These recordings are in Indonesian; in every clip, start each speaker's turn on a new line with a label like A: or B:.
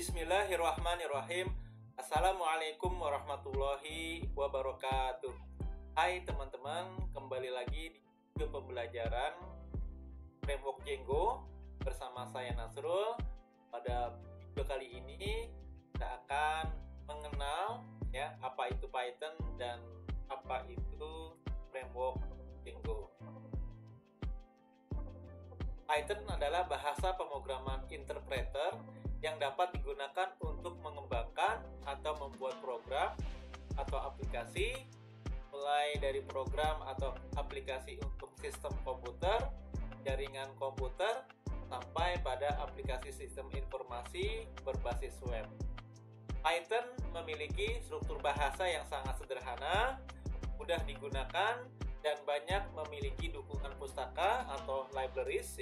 A: Bismillahirrahmanirrahim. Assalamualaikum warahmatullahi wabarakatuh. Hai teman-teman, kembali lagi di video pembelajaran framework Django bersama saya Nasrul. Pada video kali ini kita akan mengenal apa itu Python dan apa itu framework Django. Python adalah bahasa pemrograman interpreter yang dapat digunakan untuk mengembangkan atau membuat program atau aplikasi, mulai dari program atau aplikasi untuk sistem komputer, jaringan komputer, sampai pada aplikasi sistem informasi berbasis web. Python memiliki struktur bahasa yang sangat sederhana, mudah digunakan, dan banyak memiliki dukungan pustaka atau libraries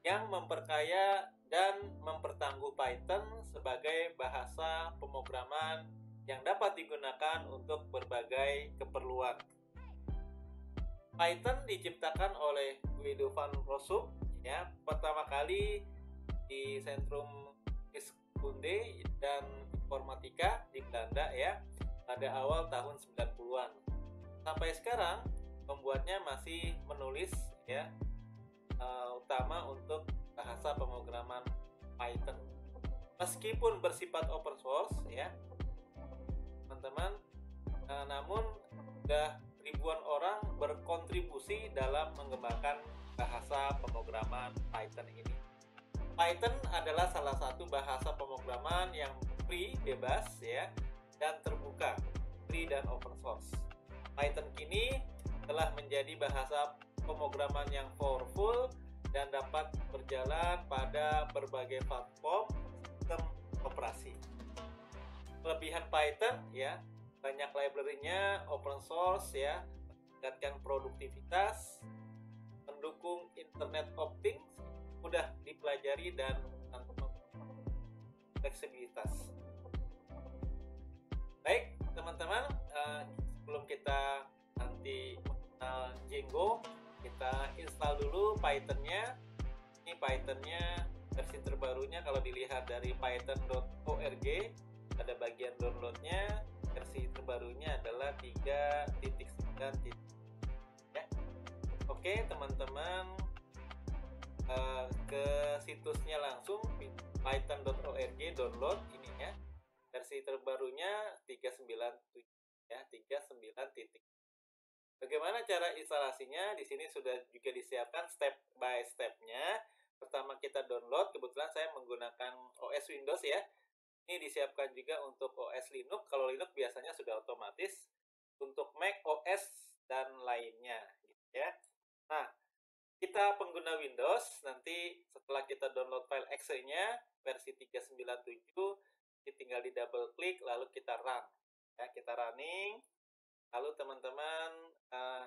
A: yang memperkaya dan mempertangguh Python sebagai bahasa pemrograman yang dapat digunakan untuk berbagai keperluan. Python diciptakan oleh Guido van Rossum pertama kali di Centrum Wiskunde dan Informatika di Belanda pada awal tahun 90-an. Sampai sekarang pembuatnya masih menulis utama untuk bahasa pemrograman Python. Meskipun bersifat open source teman-teman, namun sudah ribuan orang berkontribusi dalam mengembangkan bahasa pemrograman Python ini. Python adalah salah satu bahasa pemrograman yang free, bebas dan terbuka, free dan open source. Python kini telah menjadi bahasa pemrograman yang powerful dan dapat berjalan pada berbagai platform sistem operasi. Kelebihan Python banyak library-nya, open source meningkatkan produktivitas, mendukung Internet of Things, mudah dipelajari dan fleksibilitas. Baik teman-teman, sebelum kita nanti mengenal Django, kita install dulu Python-nya. Ini Python-nya versi terbarunya, kalau dilihat dari python.org ada bagian download-nya. Versi terbarunya adalah 3.9. Oke teman-teman, ke situsnya langsung, python.org, download ininya. Versi terbarunya 3.9.7 3.9. Bagaimana cara instalasinya? Di sini sudah juga disiapkan step by step-nya. Pertama kita download, kebetulan saya menggunakan OS Windows Ini disiapkan juga untuk OS Linux. Kalau Linux biasanya sudah otomatis. Untuk Mac OS dan lainnya Nah, kita pengguna Windows, nanti setelah kita download file exe-nya versi 3.9.7, tinggal di double klik lalu kita run. Kita running. Lalu teman-teman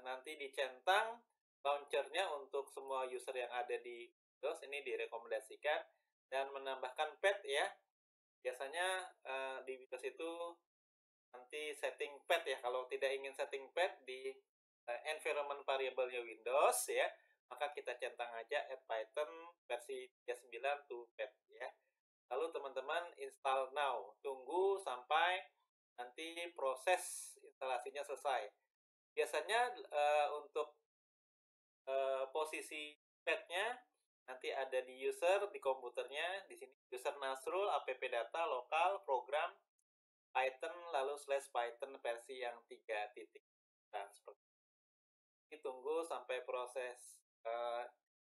A: nanti dicentang launchernya untuk semua user yang ada di Windows. Ini direkomendasikan, dan menambahkan path Biasanya di Windows itu nanti setting path kalau tidak ingin setting path di environment variable-nya Windows maka kita centang aja add Python versi 39 to path Lalu teman-teman install now. Tunggu sampai nanti proses instalasinya selesai. Biasanya untuk posisi path-nya nanti ada di user, di komputernya. Di sini user Nasrul, app data, lokal, program, Python, lalu /Python versi yang 3 titik. Nah, seperti ini. Tunggu sampai proses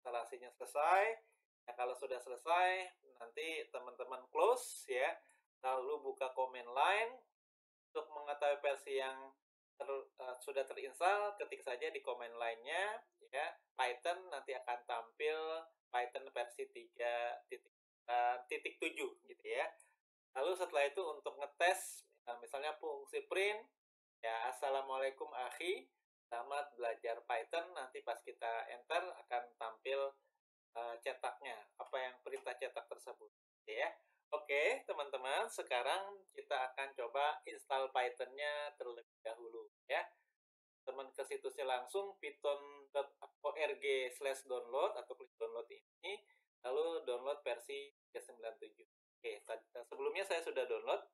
A: instalasinya selesai. Kalau sudah selesai, nanti teman-teman close lalu buka command line. Untuk mengetahui versi yang sudah terinstall, ketik saja di command line-nya Python, nanti akan tampil Python versi 3.7 Lalu setelah itu untuk ngetes, misalnya fungsi print Assalamualaikum akhi, selamat belajar Python. Nanti pas kita enter akan tampil cetaknya, apa yang perintah cetak tersebut Oke teman-teman, sekarang kita akan coba install Python-nya terlebih dahulu Teman ke situsnya langsung, python.org/download, atau klik download ini, lalu download versi 3.9.7. Oke, sebelumnya saya sudah download.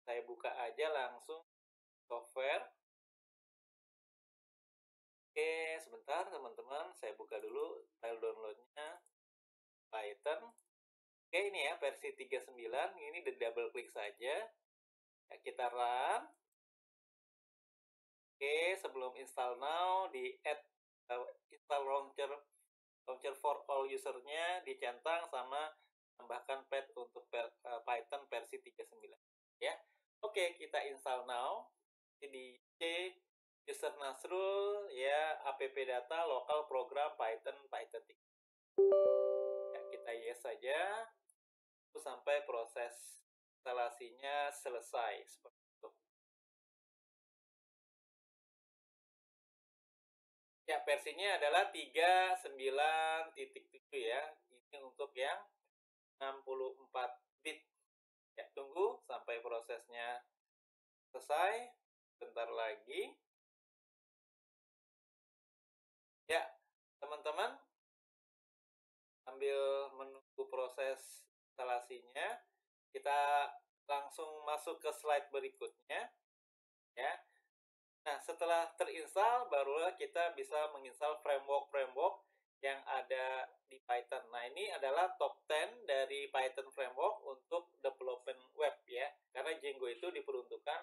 A: Saya buka aja langsung software. Oke, sebentar teman-teman, saya buka dulu file downloadnya Python. Oke, ini ya versi 39. Ini di double klik saja. Ya, kita run. Oke, sebelum install now di add install launcher for all usernya dicentang sama tambahkan path untuk Python versi 39 ya. Oke, kita install now. Di C user Nasrul ya, app data lokal program Python 3. Ya, kita yes saja sampai proses instalasinya selesai seperti itu. Ya, versinya adalah 39.7 ya. Ini untuk yang 64 bit. Ya, tunggu sampai prosesnya selesai. Bentar lagi. Ya, teman-teman, sambil menunggu proses instalasinya, kita langsung masuk ke slide berikutnya. Ya. Nah, setelah terinstall, barulah kita bisa menginstal framework-framework yang ada di Python. Nah, ini adalah top 10 dari Python framework untuk development web ya. Karena Django itu diperuntukkan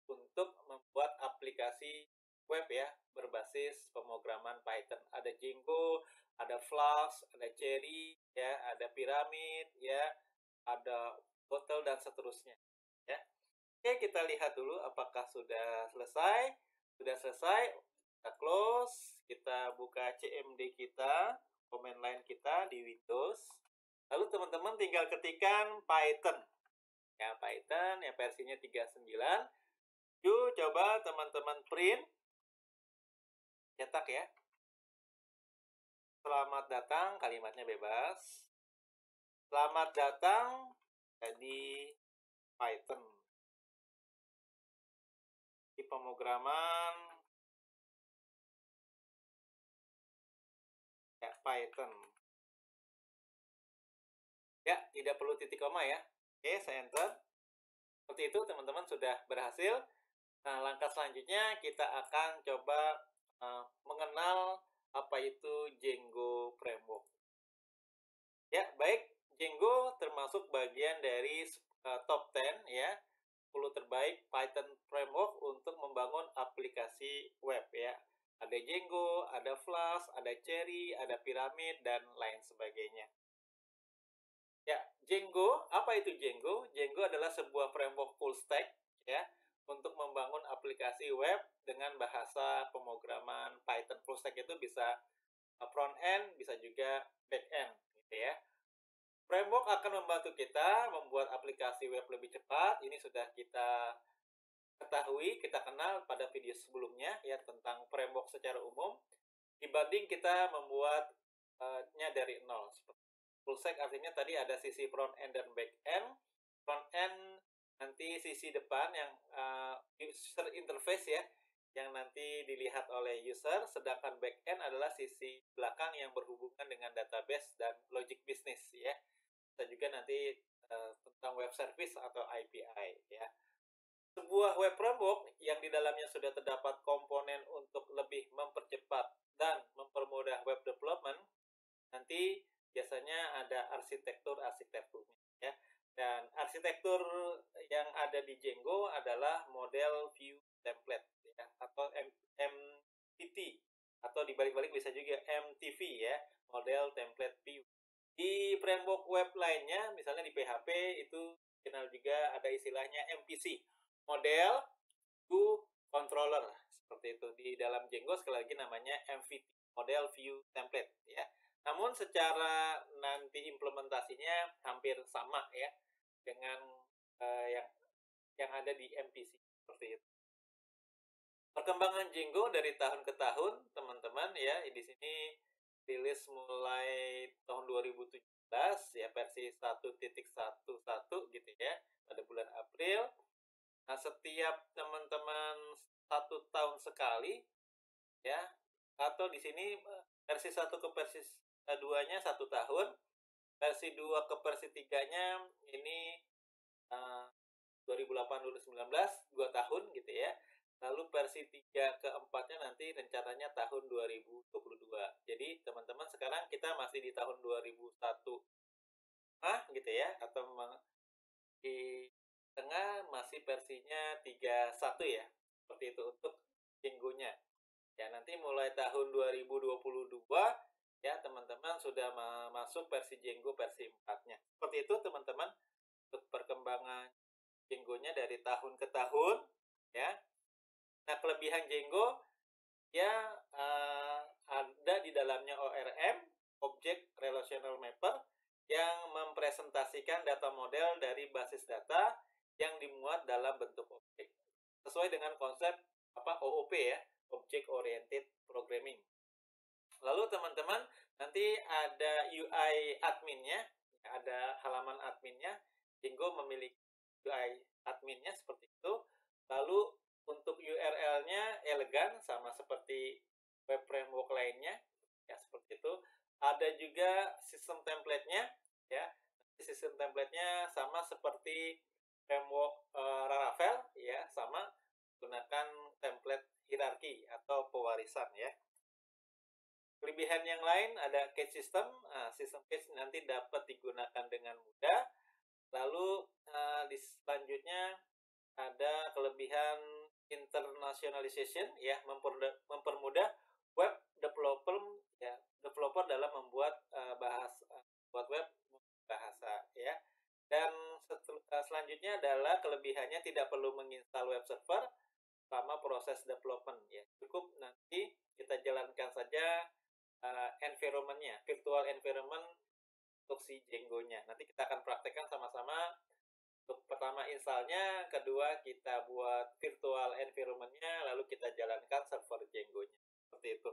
A: untuk membuat aplikasi web ya, berbasis pemrograman Python. Ada Django, ada Flask, ada Cherry, ya, ada Pyramid, ya, ada Bottle dan seterusnya. Ya. Oke, kita lihat dulu apakah sudah selesai. Sudah selesai, kita close, kita buka CMD kita, command line kita di Windows. Lalu teman-teman tinggal ketikkan Python. Ya, Python ya versinya 39. Yuk coba teman-teman print. Cetak ya. Selamat datang, kalimatnya bebas. Selamat datang di Python. Di pemrograman ya, Python. Ya, tidak perlu titik koma ya. Oke, saya enter. Seperti itu teman-teman sudah berhasil. Nah, langkah selanjutnya kita akan coba mengenal apa itu Django Framework. Ya, baik. Django termasuk bagian dari top 10 ya. 10 terbaik Python Framework untuk membangun aplikasi web ya. Ada Django, ada Flask, ada Cherry, ada Pyramid, dan lain sebagainya. Ya, Django, apa itu Django? Django adalah sebuah framework full stack ya untuk membangun aplikasi web dengan bahasa pemrograman Python. Full stack itu bisa front end, bisa juga back end gitu ya. Framework akan membantu kita membuat aplikasi web lebih cepat. Ini sudah kita ketahui, kita kenal pada video sebelumnya ya tentang framework secara umum dibanding kita membuatnya dari nol. Full stack artinya tadi ada sisi front end dan back end. Front end nanti sisi depan yang user interface ya, yang nanti dilihat oleh user, sedangkan back end adalah sisi belakang yang berhubungan dengan database dan logic business ya. Bisa juga nanti tentang web service atau API ya. Sebuah web framework yang di dalamnya sudah terdapat komponen untuk lebih mempercepat dan mempermudah web development, nanti biasanya ada arsitekturnya ya. Dan arsitektur yang ada di Django adalah model view template ya, atau MTT, atau dibalik-balik bisa juga MTV ya, model template view. Di framework web lainnya, misalnya di PHP itu kenal juga ada istilahnya MVC, model to controller, seperti itu. Di dalam Django sekali lagi namanya MVT, model view template ya. Namun secara nanti implementasinya hampir sama ya dengan yang ada di MVC seperti itu. Perkembangan Django dari tahun ke tahun, teman-teman ya, di sini rilis mulai tahun 2017 ya, versi 1.11 gitu ya, pada bulan April. Nah, setiap teman-teman 1 tahun sekali ya, atau di sini versi 1 ke versi 2-nya 1 tahun. versi 2 ke versi 3-nya ini 2008-2019, 2 tahun gitu ya. Lalu versi 3 ke 4-nya nanti rencananya tahun 2022. Jadi teman-teman sekarang kita masih di tahun 2001 gitu ya, atau di tengah masih versinya 31 ya. Seperti itu untuk Django-nya. Ya, nanti mulai tahun 2022 ya teman-teman sudah masuk versi Django versi 4-nya. Seperti itu teman-teman untuk perkembangan Django-nya dari tahun ke tahun ya. Nah, kelebihan Django ya ada di dalamnya ORM, Object Relational Mapper, yang mempresentasikan data model dari basis data yang dimuat dalam bentuk objek. Sesuai dengan konsep OOP ya, Object Oriented Programming. Lalu teman-teman nanti ada UI adminnya, ada halaman adminnya. Django memiliki UI adminnya seperti itu. Lalu untuk URL-nya elegan sama seperti web framework lainnya, ya seperti itu. Ada juga sistem template-nya, ya. Sistem template-nya sama seperti framework Laravel, ya, sama gunakan template hierarki atau pewarisan ya. Kelebihan yang lain ada cache system. Sistem cache nanti dapat digunakan dengan mudah. Lalu di selanjutnya ada kelebihan internationalization ya, mempermudah web developer dalam membuat buat web bahasa ya. Dan selanjutnya adalah kelebihannya tidak perlu menginstal web server selama proses development ya. Cukup nanti kita jalankan saja environment-nya, virtual environment untuk si Django-nya. Nanti kita akan praktekkan sama-sama. Untuk pertama installnya, kedua kita buat virtual environment-nya, lalu kita jalankan server Django-nya. Seperti itu.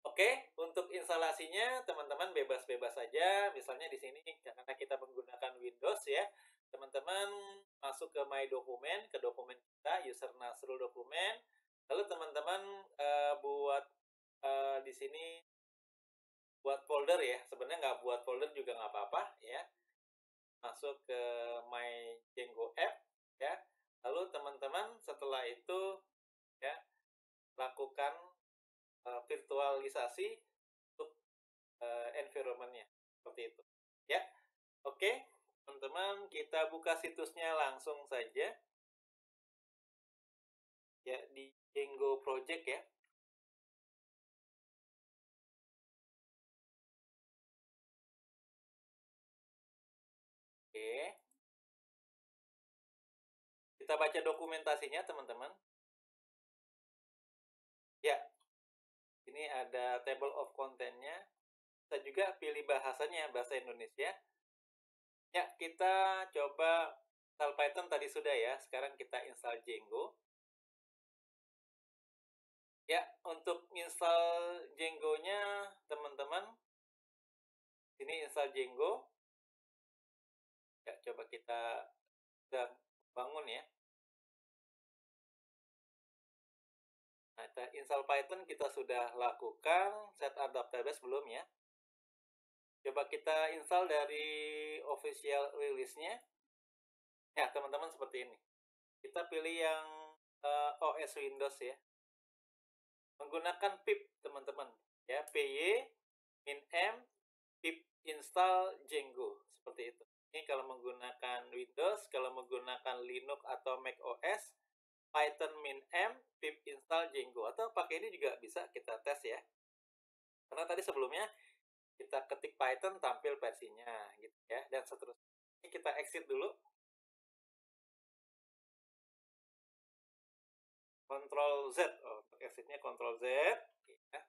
A: Oke, untuk instalasinya teman-teman bebas-bebas saja. Misalnya di sini karena kita menggunakan Windows ya, teman-teman masuk ke My Document, ke dokumen kita, user Nasrul dokumen. Lalu teman-teman buat di sini buat folder ya. Sebenarnya nggak buat folder juga nggak apa-apa ya. Masuk ke My Django App ya. Lalu teman-teman setelah itu ya lakukan virtualisasi untuk environment-nya seperti itu ya. Oke teman-teman, kita buka situsnya langsung saja ya di Django Project ya. Oke, kita baca dokumentasinya teman-teman ya. Ini ada table of content-nya. Kita juga pilih bahasanya, bahasa Indonesia. Ya, kita coba install Python tadi sudah ya. Sekarang kita install Django. Ya, untuk install Django-nya, teman-teman, ini install Django. Ya, coba kita bangun ya. Nah, install Python kita sudah lakukan, setup database belum ya. Coba kita install dari official release-nya. Ya, teman-teman seperti ini. Kita pilih yang OS Windows ya. Menggunakan pip, teman-teman. Ya, py -m pip install Django. Seperti itu. Ini kalau menggunakan Windows, kalau menggunakan Linux atau Mac OS, Python -m pip install Django. Atau pakai ini juga bisa kita tes ya. Karena tadi sebelumnya kita ketik Python tampil versinya gitu ya, dan seterusnya. Ini kita exit dulu. Ctrl Z, untuk exitnya Ctrl Z ya.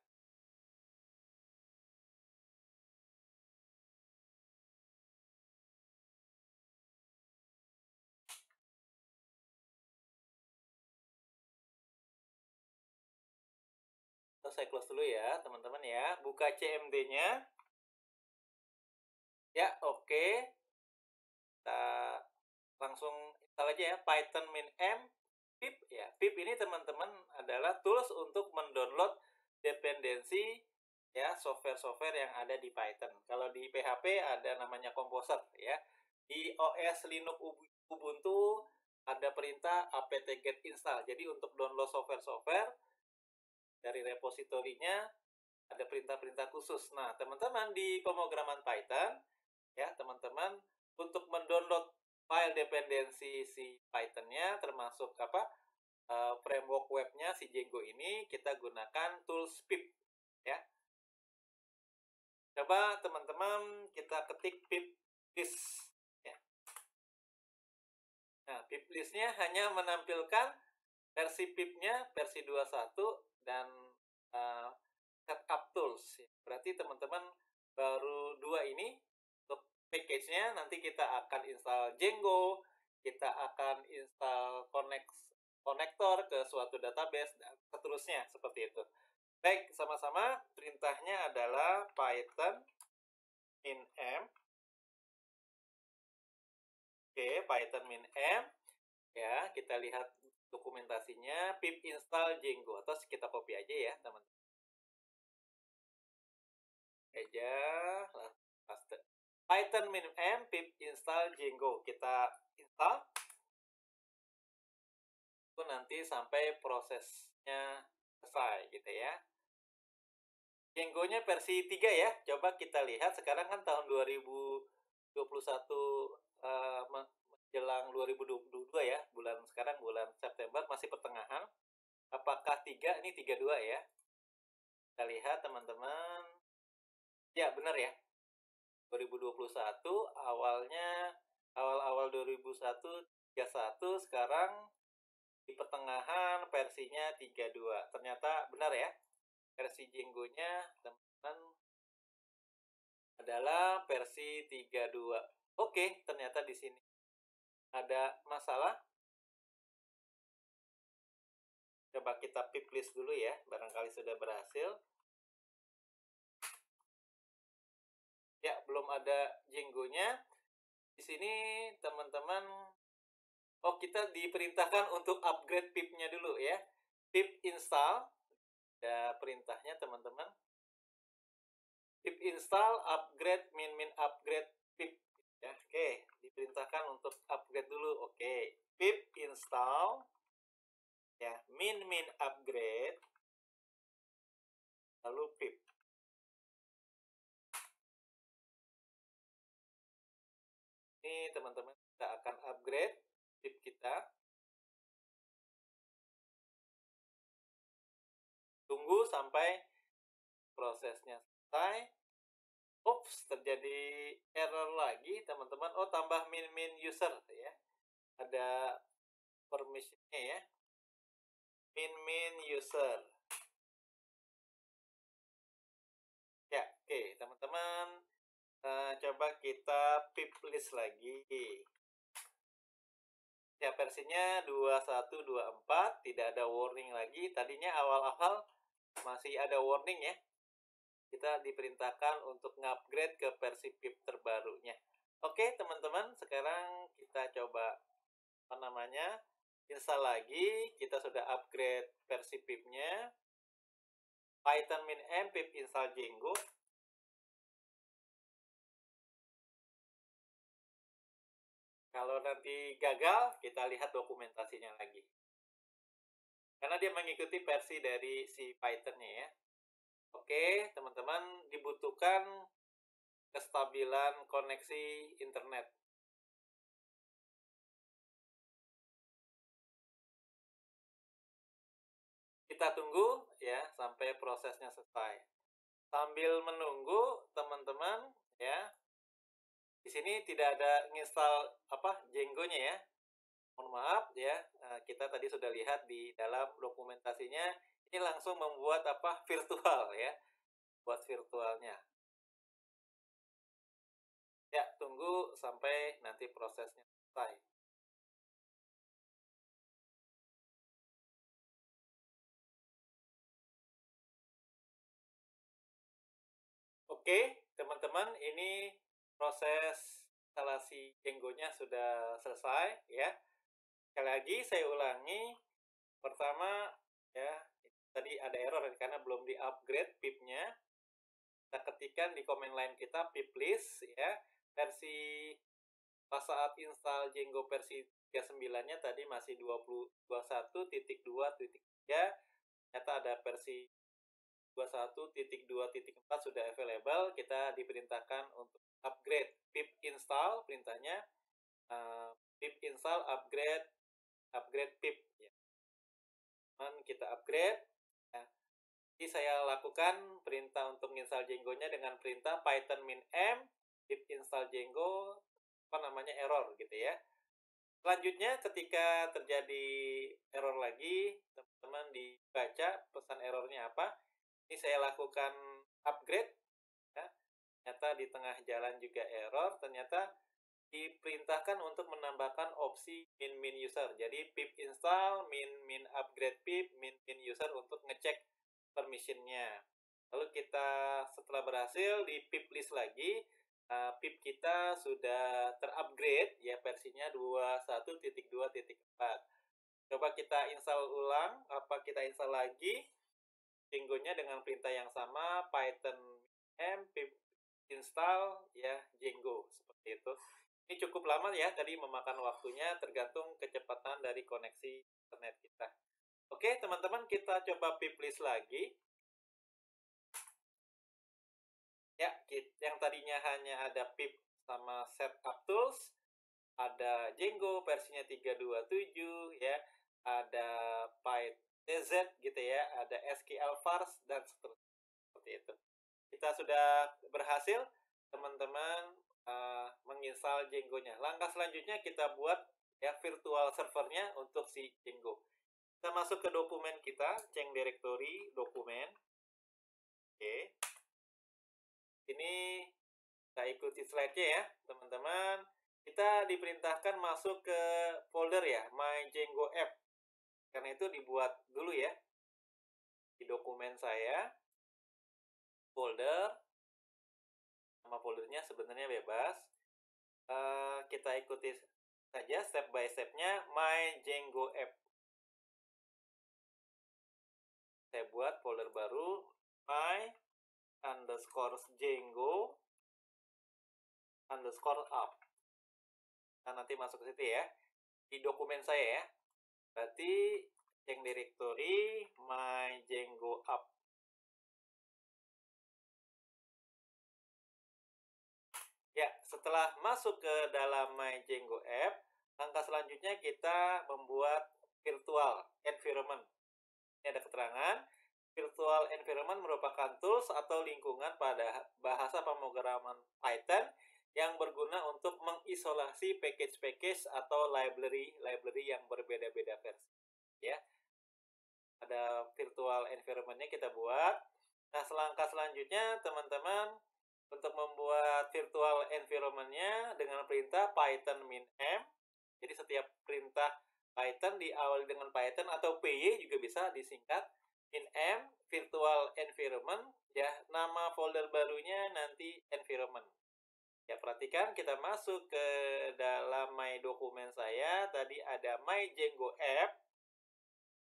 A: Saya close dulu ya teman-teman ya. Buka CMD-nya ya. Oke, kita langsung install aja ya Python -m pip ya. Pip ini teman-teman adalah tools untuk mendownload dependensi ya software-software yang ada di Python. Kalau di PHP ada namanya Composer ya. Di OS Linux Ubuntu ada perintah apt-get install. Jadi untuk download software-software dari repositorinya ada perintah-perintah khusus. Nah, teman-teman di pemrograman Python ya, teman-teman untuk mendownload file dependensi si Python-nya termasuk framework webnya si Django ini kita gunakan tools pip ya. Coba teman-teman kita ketik pip list ya. Nah, pip listnya hanya menampilkan versi pip-nya versi 21 dan setup tools. Berarti teman-teman baru dua ini untuk package-nya. Nanti kita akan install Django, kita akan install konektor ke suatu database dan seterusnya seperti itu. Baik, sama-sama perintahnya adalah python min m. Oke, python min m. Ya, kita lihat dokumentasinya pip install Django atau kita copy aja ya, teman-teman. Aja python min m pip install Django. Kita install. Itu nanti sampai prosesnya selesai gitu ya. Django-nya versi 3 ya. Coba kita lihat sekarang kan tahun 2021 menjelang 2022 ya. Sekarang bulan September masih pertengahan. Apakah 3? Ini 32 ya. Kita lihat teman-teman. Ya, benar ya. 2021 awal 2021 31, sekarang di pertengahan versinya 32. Ternyata benar ya. Versi Django-nya teman-teman adalah versi 32. Oke, ternyata di sini ada masalah. Coba kita pip list dulu ya, barangkali sudah berhasil. Ya, belum ada Django-nya. Di sini teman-teman, kita diperintahkan untuk upgrade pip-nya dulu ya. Pip install, ada perintahnya teman-teman. Pip install upgrade min upgrade pip ya. Oke, diperintahkan untuk upgrade dulu. Oke, pip install ya min upgrade lalu pip. Ini teman-teman kita akan upgrade pip kita. Tunggu sampai prosesnya selesai. Oops, terjadi error lagi teman-teman. Oh, tambah min user ya. Ada permission-nya ya. Min user. Ya, oke, teman-teman. Coba kita pip list lagi. Ya, versinya 2124, tidak ada warning lagi. Tadinya awal-awal masih ada warning ya. Kita diperintahkan untuk ngupgrade ke versi pip terbarunya. Oke, teman-teman, sekarang kita coba install lagi. Kita sudah upgrade versi pip-nya. Python min m pip install Django. Kalau nanti gagal, kita lihat dokumentasinya lagi. Karena dia mengikuti versi dari si Python-nya ya. Oke, teman-teman, dibutuhkan kestabilan koneksi internet. Kita tunggu ya sampai prosesnya selesai. Sambil menunggu, teman-teman ya, di sini tidak ada nginstal Django-nya ya. Mohon maaf ya, kita tadi sudah lihat di dalam dokumentasinya ini langsung membuat virtual ya. Buat virtualnya. Ya, tunggu sampai nanti prosesnya selesai. Oke, teman-teman, ini proses instalasi Django-nya sudah selesai ya. Sekali lagi saya ulangi. Pertama ya, tadi ada error karena belum di-upgrade pip-nya. kita ketikkan di command line kita pip list ya, versi pas saat install Django versi 39-nya tadi masih 21.2.3, ternyata ada versi 21.2.4 sudah available. Kita diperintahkan untuk upgrade pip install, perintahnya pip install upgrade pip ya. Kita upgrade ya. Jadi saya lakukan perintah untuk install Django-nya dengan perintah python min m pip install Django error gitu ya. Selanjutnya ketika terjadi error lagi, teman-teman dibaca pesan errornya apa. Ini saya lakukan upgrade ya. Ternyata di tengah jalan juga error, ternyata diperintahkan untuk menambahkan opsi min user. Jadi pip install min upgrade pip min user untuk ngecek permissionnya. Lalu kita setelah berhasil di pip list lagi, pip kita sudah terupgrade ya, versinya 21.2.4. Coba kita install ulang, kita install lagi Django-nya dengan perintah yang sama, python m pip install ya Django, seperti itu. Ini cukup lama ya, tadi memakan waktunya, tergantung kecepatan dari koneksi internet kita. Oke teman-teman, kita coba pip list lagi. Ya, yang tadinya hanya ada pip sama setup tools, ada Django versinya 3.27 ya, ada PyTZ gitu ya, ada SQL-Vars dan seterusnya, seperti itu. Kita sudah berhasil teman-teman menginstal Django-nya. Langkah selanjutnya kita buat ya virtual servernya untuk si Django. Kita masuk ke dokumen kita, ceng directory dokumen. Oke. Ini kita ikuti slide-nya ya, teman-teman. Kita diperintahkan masuk ke folder ya, My Django App. Karena itu dibuat dulu ya. Di dokumen saya, folder, nama foldernya sebenarnya bebas. Kita ikuti saja step by step-nya, My Django App. Saya buat folder baru, My _Django _up. Nah, nanti masuk ke situ ya. Di dokumen saya ya. Berarti ceng directory My Django Up. Ya, setelah masuk ke dalam My Django App, langkah selanjutnya kita membuat virtual environment. Ini ada keterangan, virtual environment merupakan tools atau lingkungan pada bahasa pemrograman Python yang berguna untuk mengisolasi package-package atau library yang berbeda-beda versi. Ya, ada virtual environment-nya kita buat. Nah, langkah selanjutnya teman-teman untuk membuat virtual environment-nya dengan perintah python min m. Jadi setiap perintah Python diawali dengan Python atau py juga bisa disingkat min m virtual environment ya, nama folder barunya nanti environment. Ya, perhatikan kita masuk ke dalam my dokumen saya, tadi ada My Django App.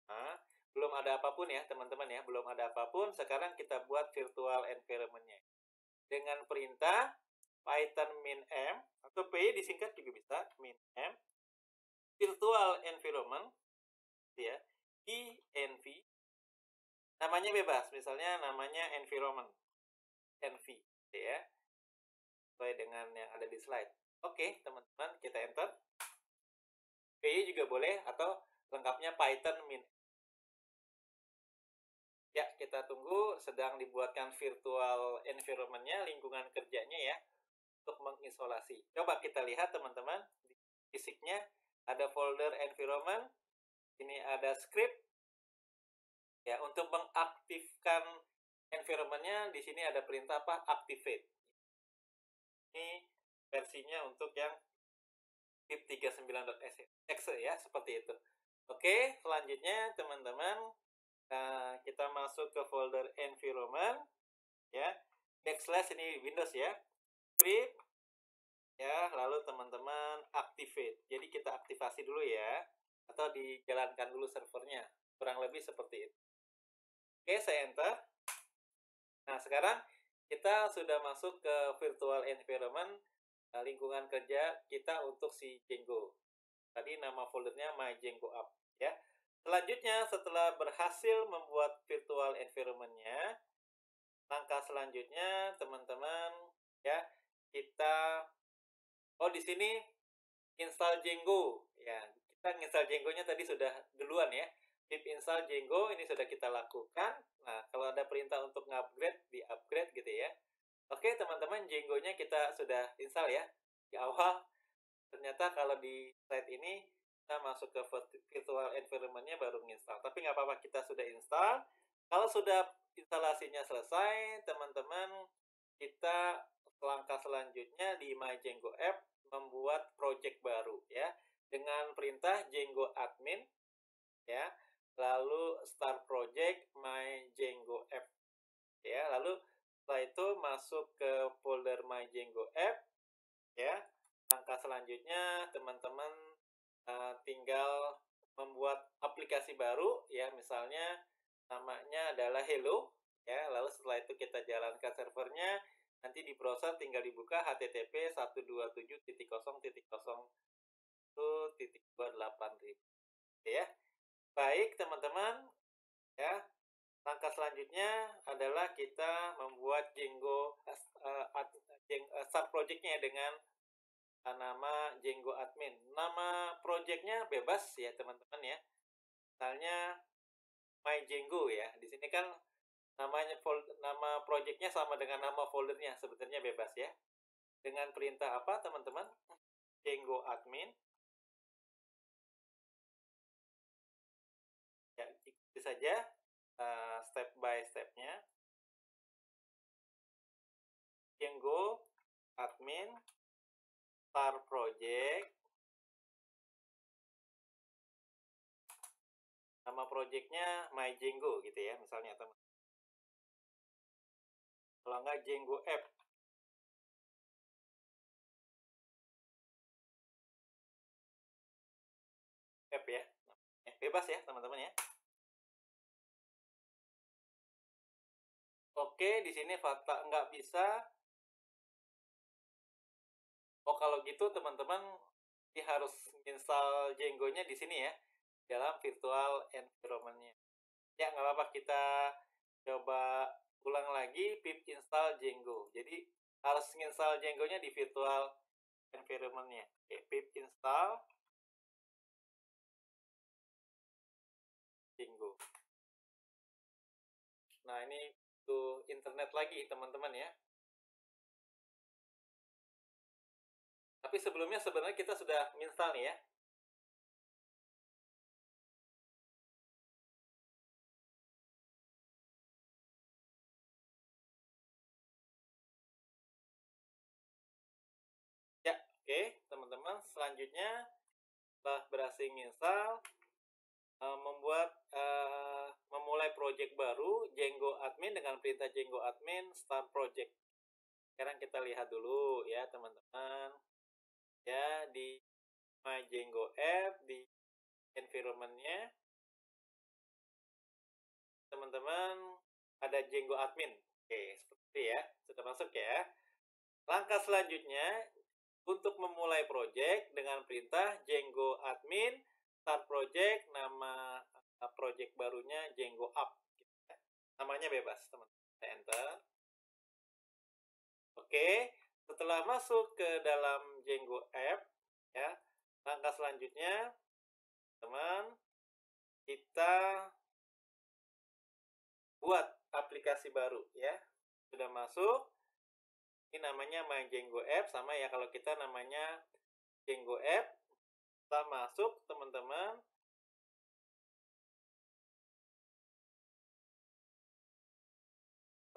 A: Nah, belum ada apapun ya teman-teman ya, belum ada apapun. Sekarang kita buat virtual environment-nya dengan perintah python min m atau py disingkat juga bisa, min m virtual environment ya, env. Namanya bebas, misalnya namanya environment env ya, sesuai dengan yang ada di slide. Oke teman-teman, kita enter. py juga boleh atau lengkapnya python min. Ya, kita tunggu, sedang dibuatkan virtual environment-nya, lingkungan kerjanya ya, untuk mengisolasi. Coba kita lihat teman-teman, di fisiknya ada folder environment, ini ada script. Ya, untuk mengaktifkan environment-nya, di sini ada perintah apa? Activate. Ini versinya untuk yang pip39.exe ya, seperti itu. Oke, selanjutnya teman-teman, kita masuk ke folder environment ya, backslash ini Windows ya, script ya, lalu teman-teman activate. Jadi kita aktifasi dulu ya, atau dijalankan dulu servernya, kurang lebih seperti itu. Oke, saya enter. Nah, sekarang kita sudah masuk ke virtual environment lingkungan kerja kita untuk si Django. Tadi nama foldernya My Django App ya. Selanjutnya setelah berhasil membuat virtual environment-nya, langkah selanjutnya teman-teman ya, kita di sini install Django ya. Kita install Django-nya tadi sudah duluan ya. Pip install Django ini sudah kita lakukan. Nah, kalau ada perintah untuk ngupgrade, di-upgrade gitu ya. Oke, teman-teman, Django-nya kita sudah install ya. Di awal, ternyata kalau di slide ini, kita masuk ke virtual environment-nya baru install. Tapi nggak apa-apa, kita sudah install. Kalau sudah instalasinya selesai, teman-teman, kita langkah selanjutnya di My Django App membuat project baru ya. Dengan perintah Django admin ya. Lalu start project My Django App ya. Lalu setelah itu masuk ke folder My Django App ya. Langkah selanjutnya teman-teman tinggal membuat aplikasi baru ya, misalnya namanya adalah Hello ya. Lalu setelah itu kita jalankan servernya, nanti di browser tinggal dibuka http 127.0.1.28000 ya. Baik teman-teman ya. Langkah selanjutnya adalah kita membuat Django start project-nya dengan nama Django admin. Nama project-nya bebas ya teman-teman ya. Misalnya My Django ya. Di sini kan nama project-nya sama dengan nama foldernya, sebetulnya bebas ya. Dengan perintah apa teman-teman? Django admin. Ya, ikuti saja step by step-nya. Django admin start project. Nama projectnya My Django gitu ya, misalnya teman. Kalau nggak Django App. App ya. Bebas ya teman-teman ya. Oke, di sini fakta nggak bisa. Kalau gitu teman-teman harus install Django-nya di sini ya, dalam virtual environment-nya. Ya, nggak apa-apa, kita coba ulang lagi pip install Django. Jadi harus install Django-nya di virtual environment-nya. Oke, pip install Django. Nah, ini tuh internet lagi teman-teman ya. Tapi sebelumnya sebenarnya kita sudah install nih ya. Ya, oke teman-teman. Selanjutnya setelah berhasil install, memulai project baru Django admin dengan perintah Django admin start project. Sekarang kita lihat dulu ya teman-teman ya, di My Django App di environment-nya teman-teman ada Django admin. Oke, seperti ya, sudah masuk ya. Langkah selanjutnya untuk memulai project dengan perintah Django admin start project, nama project barunya Django App. Namanya bebas teman-teman. Enter. Oke, setelah masuk ke dalam Django App ya, langkah selanjutnya teman, kita buat aplikasi baru ya. Sudah masuk, ini namanya My Django App, sama ya kalau kita namanya Django App. Setelah masuk teman-teman,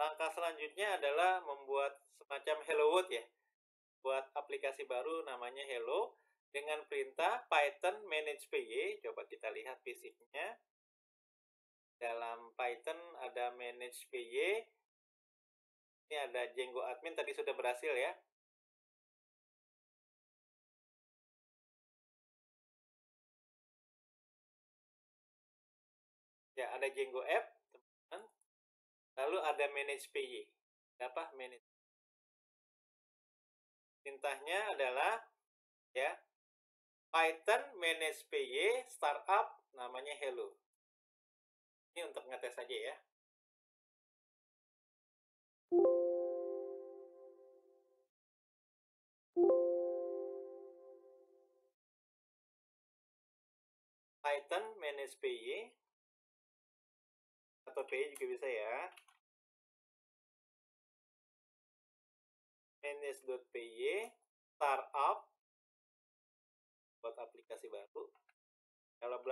A: langkah selanjutnya adalah membuat semacam Hello World ya. Buat aplikasi baru namanya Hello dengan perintah Python manage py. Coba kita lihat fisiknya. Dalam Python ada manage py. Ini ada Django admin, tadi sudah berhasil ya. Ya, ada Django app, teman-teman. Lalu ada manage py. apa manage. Perintahnya adalah ya Python manage py startup namanya hello. Ini untuk ngetes saja ya. Python manage py atau py juga bisa ya. manage.py startup buat aplikasi baru. Kalau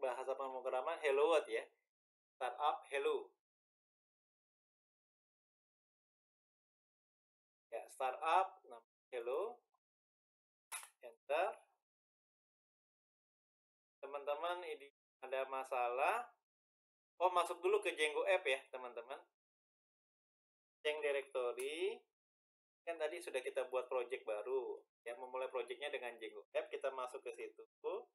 A: bahasa pemrograman hello world ya. Startup hello. Ya, startup hello. Enter. Teman-teman ini ada masalah. Oh, masuk dulu ke Django app ya, teman-teman. Change directory. Kan tadi sudah kita buat project baru. Ya, memulai projectnya dengan Django app, kita masuk ke situ. Django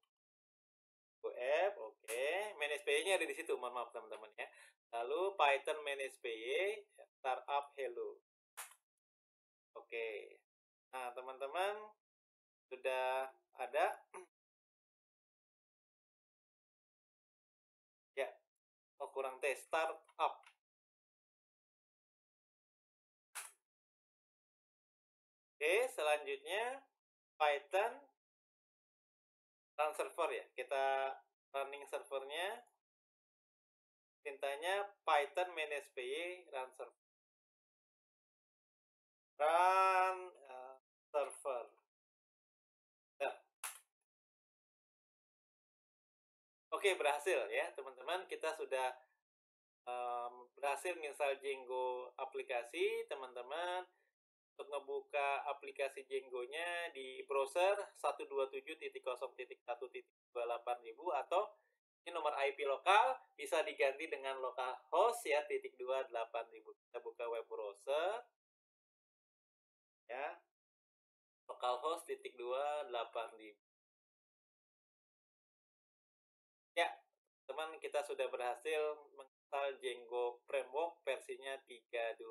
A: app, oke. Manage py-nya ada di situ, mohon maaf teman-teman ya. Lalu Python manage py startup hello. Oke. Nah, teman-teman sudah ada. Ya. Oh, kurang tes. Startup. Oke, selanjutnya Python run server ya. Kita running servernya. Perintahnya Python manage py run server. Run server. Nah. Oke, berhasil ya teman-teman. Kita sudah berhasil install Django aplikasi, teman-teman. Untuk ngebuka aplikasi Django-nya di browser 127.0.1.28.000 atau ini nomor IP lokal bisa diganti dengan localhost ya .28.000. Kita buka web browser ya. Localhost .28.000. Ya, teman, kita sudah berhasil menginstal Django Framework versinya 3.2.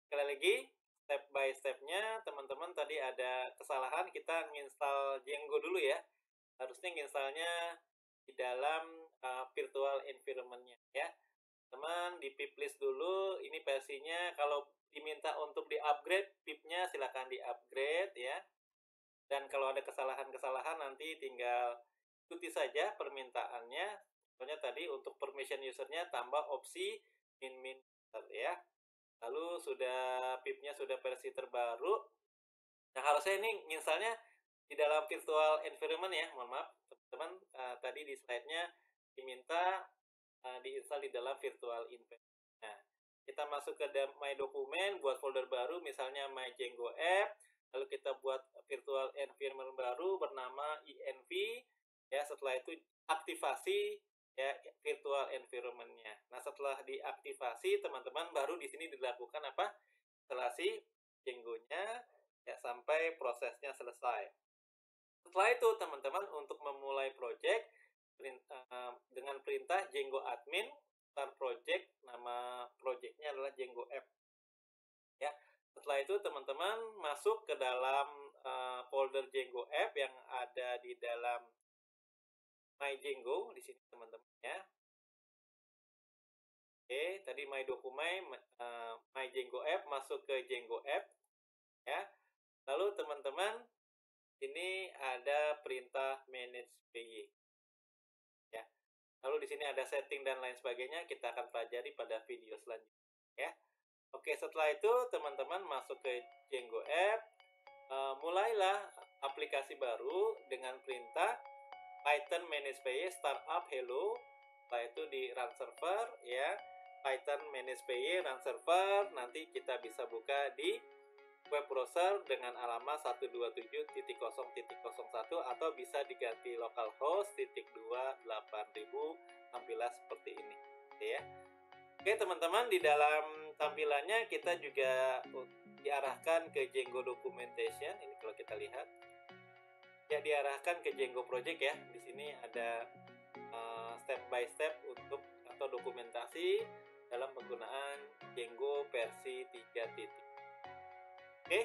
A: Sekali lagi, step by step-nya, teman-teman tadi ada kesalahan, kita nginstal Django dulu ya. Harusnya nginstalnya di dalam virtual environment-nya ya. Teman, di pip list dulu, ini versinya, kalau diminta untuk di-upgrade pip-nya silahkan di-upgrade ya. Dan kalau ada kesalahan-kesalahan nanti tinggal ikuti saja permintaannya. Contohnya tadi untuk permission user-nya tambah opsi min ya. Lalu pip-nya sudah versi terbaru. Nah, harusnya ini misalnya di dalam virtual environment ya. Mohon maaf, teman-teman, tadi di slide-nya diminta diinstal di dalam virtual environment. Nah, kita masuk ke My Document, buat folder baru, misalnya My Django App. Lalu kita buat virtual environment baru bernama env. Ya, setelah itu aktivasi ya virtual environment-nya. Nah, setelah diaktifasi, teman-teman baru di sini dilakukan apa? Instalasi Django-nya ya sampai prosesnya selesai. Setelah itu, teman-teman untuk memulai project dengan perintah Django admin start project, nama projectnya adalah Django app. Ya. Setelah itu, teman-teman masuk ke dalam folder Django app yang ada di dalam My Django di sini, teman-teman ya. Oke, tadi My Document, My Django App, masuk ke Django App ya. Lalu teman-teman ini ada perintah manage py ya. Lalu di sini ada setting dan lain sebagainya, kita akan pelajari pada video selanjutnya ya. Oke, setelah itu teman-teman masuk ke Django App, mulailah aplikasi baru dengan perintah Python manage py startup hello. Setelah itu di run server ya, Python manage py run server. Nanti kita bisa buka di web browser dengan alamat 127.0.01 atau bisa diganti localhost .28.000, tampilan seperti ini ya. Oke teman-teman, di dalam tampilannya kita juga diarahkan ke Django documentation. Ini kalau kita lihat ya, diarahkan ke Django project ya. Di sini ada step by step untuk atau dokumentasi dalam penggunaan Django Django versi 3. Oke,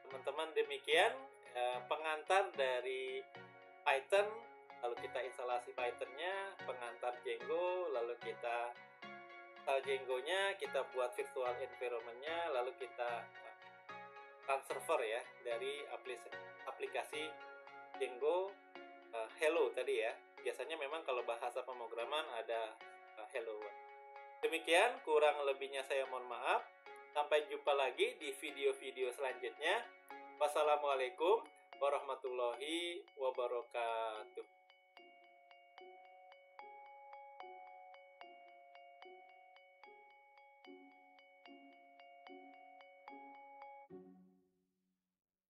A: teman-teman, demikian pengantar dari Python. Lalu kita instalasi Python-nya, pengantar Django, lalu kita install Django-nya, kita buat virtual environment-nya, lalu kita run server ya dari aplikasi Django Hello tadi ya. Biasanya memang kalau bahasa pemrograman ada Hello. Demikian, kurang lebihnya saya mohon maaf. Sampai jumpa lagi di video-video selanjutnya. Wassalamualaikum warahmatullahi wabarakatuh.